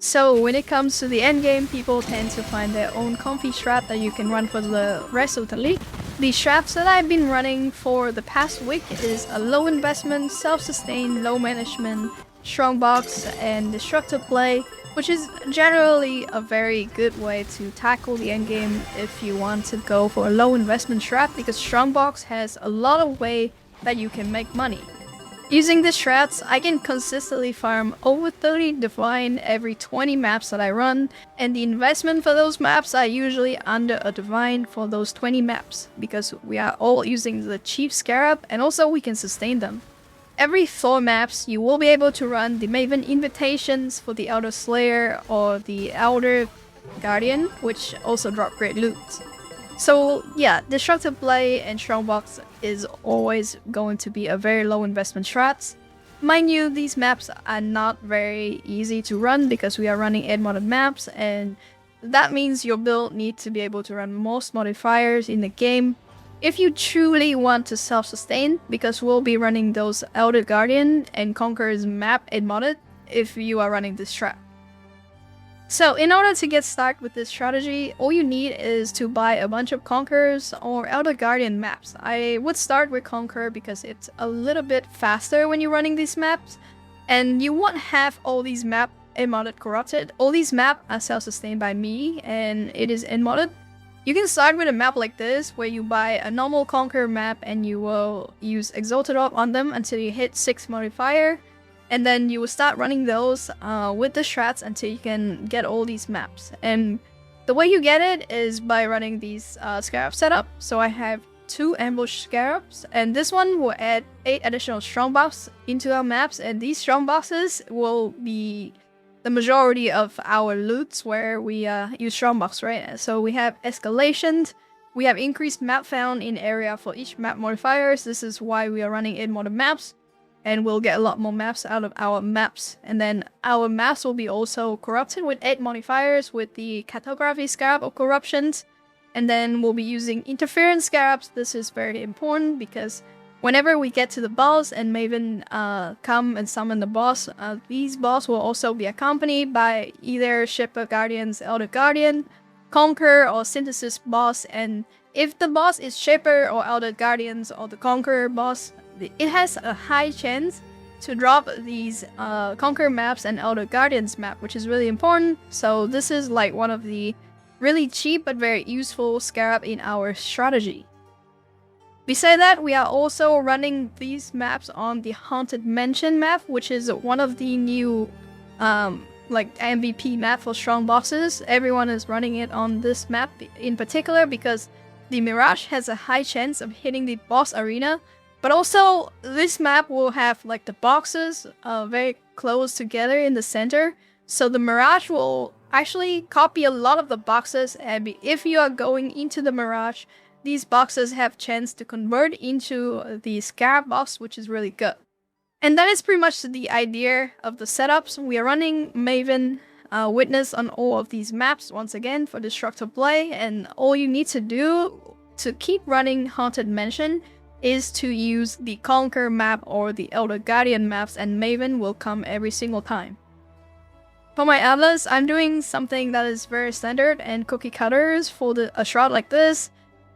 So when it comes to the end game, people tend to find their own comfy strat that you can run for the rest of the league. The strats that I've been running for the past week is a low investment, self-sustain, low management, strongbox, and destructive play, which is generally a very good way to tackle the end game if you want to go for a low investment strat, because strongbox has a lot of way that you can make money. Using the strats, I can consistently farm over 30 divine every 20 maps that I run, and the investment for those maps are usually under a divine for those 20 maps, because we are all using the cheap scarab and also we can sustain them. Every 4 maps, you will be able to run the Maven invitations for the Elder Slayer or the Elder Guardian, which also drop great loot. So yeah, Destructive Play and Strongbox is always going to be a very low investment strat. Mind you, these maps are not very easy to run because we are running 8 modded maps, and that means your build needs to be able to run most modifiers in the game if you truly want to self-sustain, because we'll be running those Elder Guardian and Conqueror's map 8 modded if you are running this strat. So in order to get started with this strategy, all you need is to buy a bunch of Conquerors or Elder Guardian maps. I would start with Conqueror because it's a little bit faster when you're running these maps, and you won't have all these maps modded corrupted. All these maps are self-sustained by me, and it is modded. You can start with a map like this, where you buy a normal Conqueror map and you will use Exalted Orb on them until you hit 6 modifier. And then you will start running those with the strats until you can get all these maps. And the way you get it is by running these Scarab setup. So I have 2 Ambush Scarabs, and this one will add 8 additional Strongboxes into our maps, and these Strongboxes will be the majority of our loots where we use Strongbox, right? So we have Escalation, we have increased map found in area for each map modifiers. This is why we are running 8 modded maps. And we'll get a lot more maps out of our maps. And then our maps will be also corrupted with 8 modifiers with the Cartography Scarab of Corruptions. And then we'll be using Interference Scarabs. This is very important because whenever we get to the boss and Maven come and summon the boss, these boss will also be accompanied by either Shepherd Guardians, Elder Guardian, Conqueror, or Synthesis boss. And if the boss is Shepherd or Elder Guardians or the Conqueror boss, it has a high chance to drop these Conqueror maps and Elder Guardians map, which is really important. So this is like one of the really cheap but very useful scarab in our strategy. Besides that, we are also running these maps on the Haunted Mansion map, which is one of the new like MVP map for Strongboxes. Everyone is running it on this map in particular because the Mirage has a high chance of hitting the boss arena. But also, this map will have like the boxes very close together in the center. So the Mirage will actually copy a lot of the boxes, and if you are going into the Mirage, these boxes have chance to convert into the Scarab box, which is really good. And that is pretty much the idea of the setups. We are running Maven Witness on all of these maps once again for Destructive Play, and all you need to do to keep running Haunted Mansion is to use the Conquer map or the Elder Guardian maps, and Maven will come every single time. For my Atlas, I'm doing something that is very standard and cookie cutters for a shroud like this.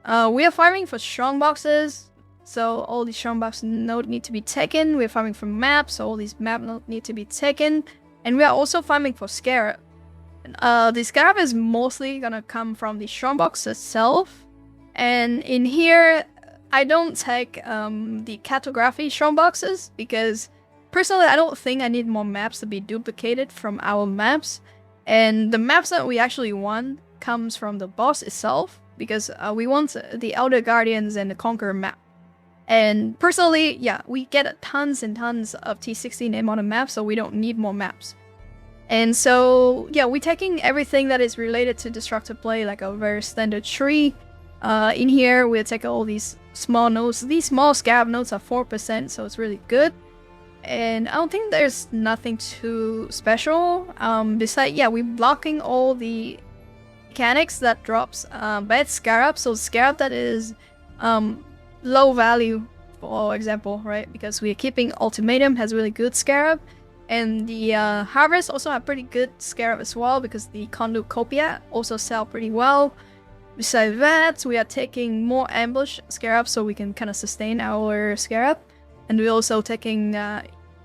We are farming for Strongboxes, so all these Strongbox nodes need to be taken. We're farming for maps, so all these map nodes need to be taken. And we are also farming for Scarab. The Scarab is mostly gonna come from the Strongbox itself. And in here, I don't take the Cartography Strongboxes because personally I don't think I need more maps to be duplicated from our maps. And the maps that we actually want comes from the boss itself because we want the Elder Guardians and the Conqueror map. And personally, yeah, we get tons and tons of T16 modded maps, so we don't need more maps. And so, yeah, we're taking everything that is related to Destructive Play, like a very standard tree. In here, we'll take all these small nodes. These small Scarab nodes are 4%, so it's really good. And I don't think there's nothing too special. Besides, yeah, we're blocking all the mechanics that drops bad Scarab. So Scarab that is low value, for example, right? Because we're keeping Ultimatum has really good Scarab. And the Harvest also have pretty good Scarab as well, because the Cornucopia also sell pretty well. Besides that, we are taking more Ambush Scarab so we can kind of sustain our Scarab. And we're also taking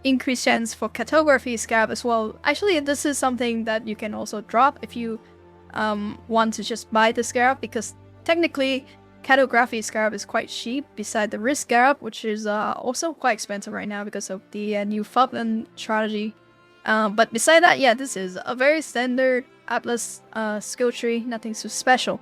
increased chance for Cartography Scarab as well. Actually, this is something that you can also drop if you want to just buy the Scarab, because technically Cartography Scarab is quite cheap beside the Risk Scarab, which is also quite expensive right now because of the new Fubland strategy. But beside that, yeah, this is a very standard Atlas skill tree, nothing too special.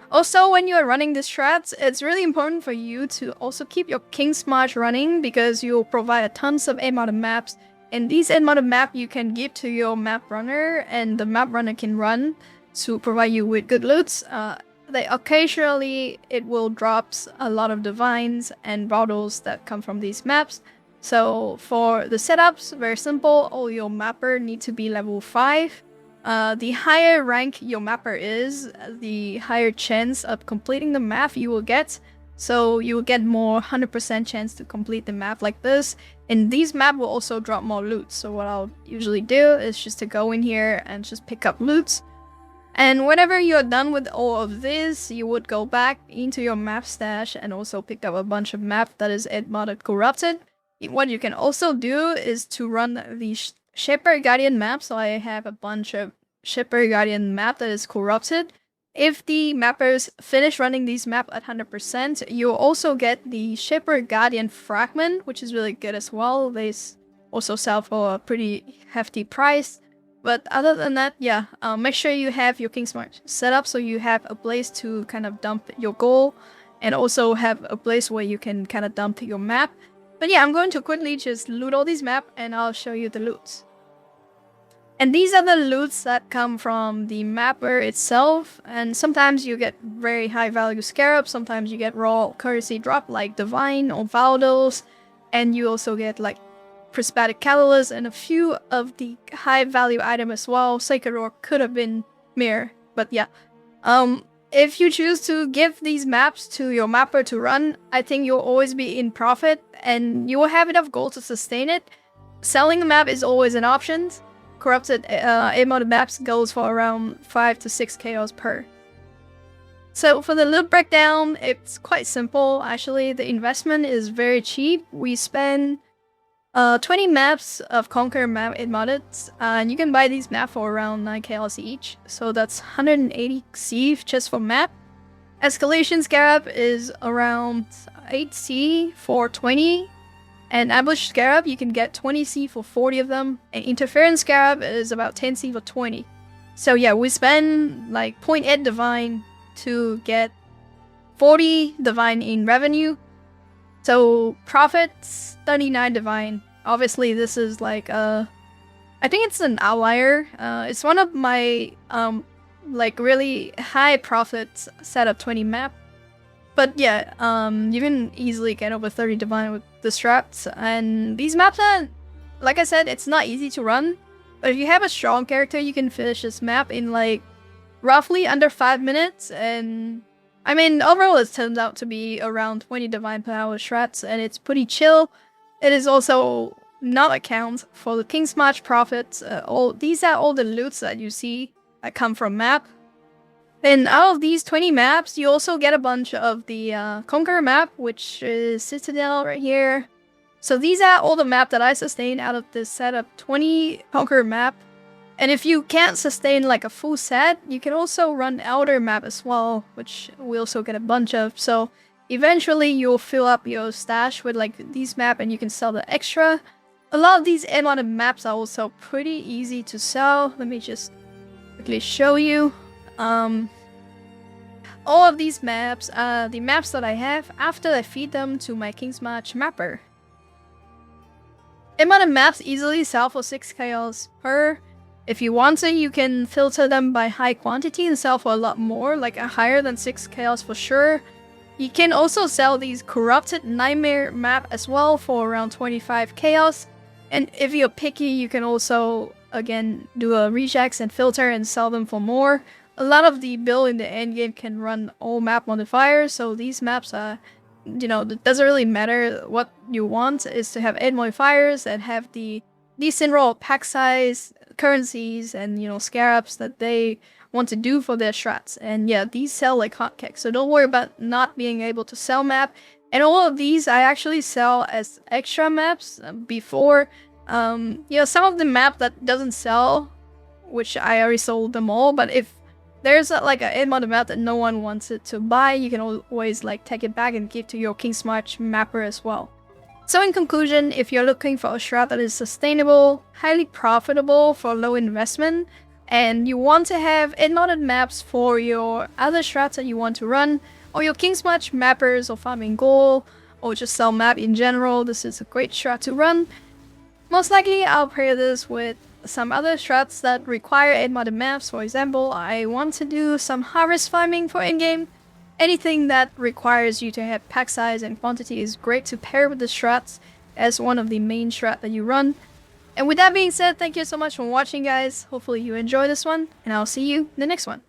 Also, when you are running these strats, it's really important for you to also keep your Kingsmarch running, because you'll provide tons of end-modded maps. And these end-modded maps you can give to your map runner, and the map runner can run to provide you with good loots. Occasionally, it will drop a lot of divines and bottles that come from these maps. So for the setups, very simple. All your mapper need to be level 5. The higher rank your mapper is, the higher chance of completing the map you will get. So you will get more 100% chance to complete the map like this. And these maps will also drop more loot. So what I'll usually do is just to go in here and just pick up loots. And whenever you're done with all of this, you would go back into your map stash and also pick up a bunch of map that is modded corrupted. What you can also do is to run the Shepherd Guardian map. So I have a bunch of Shepherd Guardian map that is corrupted. If the mappers finish running these map at 100%, you'll also get the Shepherd Guardian fragment, which is really good as well. They also sell for a pretty hefty price. But other than that, yeah, make sure you have your Kingsmarch set up so you have a place to kind of dump your goal, and also have a place where you can kind of dump your map. But yeah, I'm going to quickly just loot all these maps and I'll show you the loots. And these are the loots that come from the mapper itself, and sometimes you get very high value scarabs, sometimes you get raw courtesy drop like Divine or Valdos, and you also get like Prismatic Catalyst and a few of the high value items as well. Sacred Roar could have been Mirror, but yeah. If you choose to give these maps to your mapper to run, I think you'll always be in profit and you will have enough gold to sustain it. Selling the map is always an option. Corrupted emoted maps goes for around 5 to 6 KOs per. So for the loot breakdown, it's quite simple. Actually, the investment is very cheap. We spend 20 maps of Conquer map emoted, and you can buy these maps for around 9 KLs each. So that's 180 C just for map. Escalation Scarab is around 8 C for 20. And Ambush Scarab, you can get 20 C for 40 of them. And Interference Scarab is about 10 C for 20. So yeah, we spend like 0.8 Divine to get 40 Divine in revenue. So profits, 39 Divine. Obviously this is like I think it's an outlier. It's one of my like really high profits set of 20 map. But yeah, you can easily get over 30 Divine with the straps. And these maps are, like I said, it's not easy to run. But if you have a strong character, you can finish this map in like roughly under 5 minutes. And I mean, overall it turns out to be around 20 Divine per hour strats, and it's pretty chill. It is also not account for the Kingsmarch profits. These are all the loots that you see that come from map. And out of these 20 maps, you also get a bunch of the Conqueror map, which is Citadel right here. So these are all the map that I sustained out of this set of 20 Conqueror map. And if you can't sustain like a full set, you can also run Elder map as well, which we also get a bunch of. So eventually you'll fill up your stash with like these map and you can sell the extra. A lot of these unwanted maps are also pretty easy to sell. Let me just quickly show you. All of these maps are the maps that I have after I feed them to my Kingsmarch mapper. Unwanted maps easily sell for 6 KLs per. If you want to, you can filter them by high quantity and sell for a lot more, like higher than 6 KLs for sure. You can also sell these Corrupted Nightmare map as well for around 25 KLs. And if you're picky, you can also, again, do a rejects and filter and sell them for more. A lot of the build in the endgame can run all map modifiers, so these maps are, you know, it doesn't really matter what you want, is to have 8 modifiers and have the decent roll pack size, currencies, and scarabs that they want to do for their strats. And yeah, these sell like hotcakes, so don't worry about not being able to sell map. And all of these I actually sell as extra maps before. Some of the map that doesn't sell, which I already sold them all, but if there's like an in-mod map that no one wants it to buy, you can always like take it back and give to your Kingsmarch mapper as well. So in conclusion, if you're looking for a strat that is sustainable, highly profitable for low investment, and you want to have in-modded maps for your other strats that you want to run, or your Kingsmarch mappers or farming gold, or just sell map in general, this is a great strat to run. Most likely I'll pair this with some other strats that require in-modded maps. For example, I want to do some harvest farming for in-game. Anything that requires you to have pack size and quantity is great to pair with the strats as one of the main strat that you run. And with that being said, thank you so much for watching, guys. Hopefully you enjoy this one, and I'll see you in the next one.